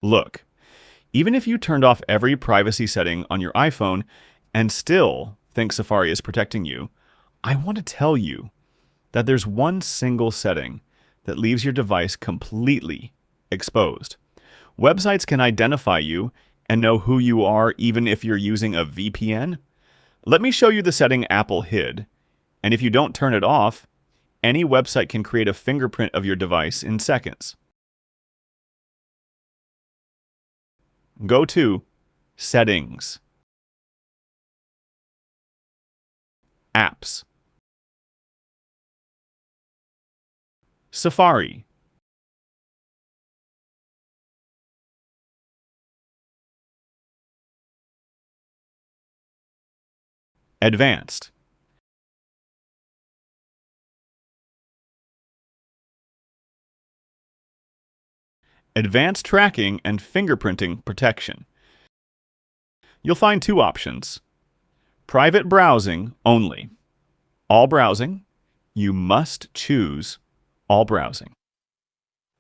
Look, even if you turned off every privacy setting on your iPhone and still think Safari is protecting you, I want to tell you that there's one single setting that leaves your device completely exposed. Websites can identify you and know who you are even if you're using a VPN. Let me show you the setting Apple hid, and if you don't turn it off, any website can create a fingerprint of your device in seconds. Go to Settings, Apps, Safari, Advanced. Advanced Tracking and Fingerprinting Protection. You'll find two options. Private browsing only. All browsing. You must choose all browsing.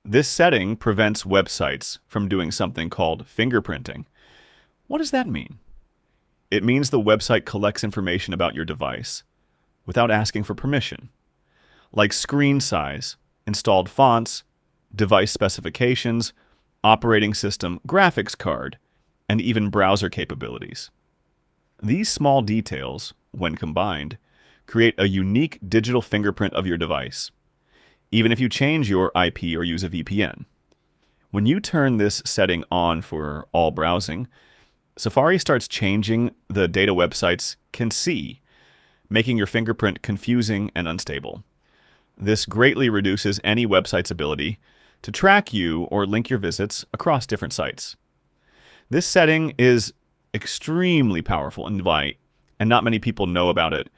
This setting prevents websites from doing something called fingerprinting. What does that mean? It means the website collects information about your device without asking for permission, like screen size, installed fonts, device specifications, operating system, graphics card, and even browser capabilities. These small details, when combined, create a unique digital fingerprint of your device, even if you change your IP or use a VPN. When you turn this setting on for all browsing, Safari starts changing the data websites can see, making your fingerprint confusing and unstable. This greatly reduces any website's ability to track you or link your visits across different sites. This setting is extremely powerful and light, and not many people know about it.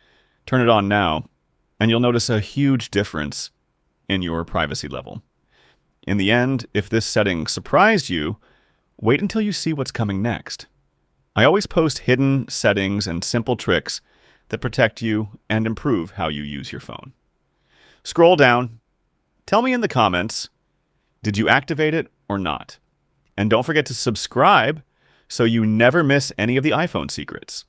Turn it on now, and you'll notice a huge difference in your privacy level. In the end, if this setting surprised you, wait until you see what's coming next. I always post hidden settings and simple tricks that protect you and improve how you use your phone. Scroll down. Tell me in the comments, did you activate it or not? And don't forget to subscribe so you never miss any of the iPhone secrets.